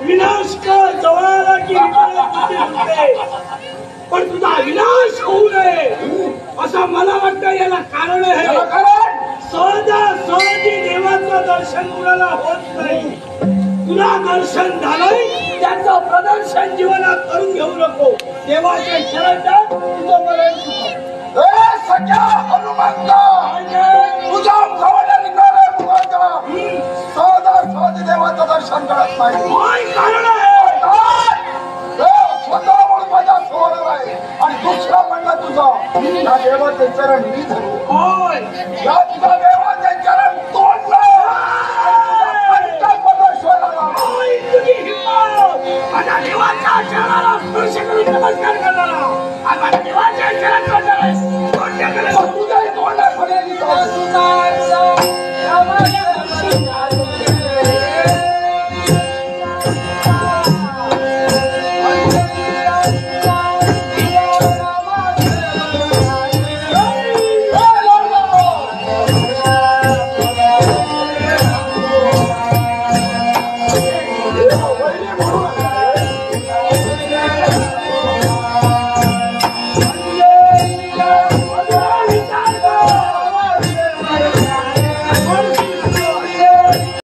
विनाश का जवाला की होते पण तुझा विनाश होऊ नये असं मला वाटतं. याला कारण आहे. सहजासहजी देवाचं दर्शन कुणाला होत नाही. तुला दर्शन झालंय त्याचं प्रदर्शन जीवनात करून घेऊ नको. देवाचे शरण तुझं मरण सख्या हनुमंत तुझ्या मुखावर निघणारे मुखाचा सहजासहजी देवाचं दर्शन करत नाही. कारण आहे स्वतः म्हणून माझ्या समोर आहे आणि दुसरा म्हणला तुझा या देवाचे चरण मी धरू. या तुझा देवाचे चरण तोडलं माझ्या देवाच्या चरणाला स्पर्श करून नमस्कार करणारा आणि माझ्या देवाच्या चरण तुझ्याही तोंडात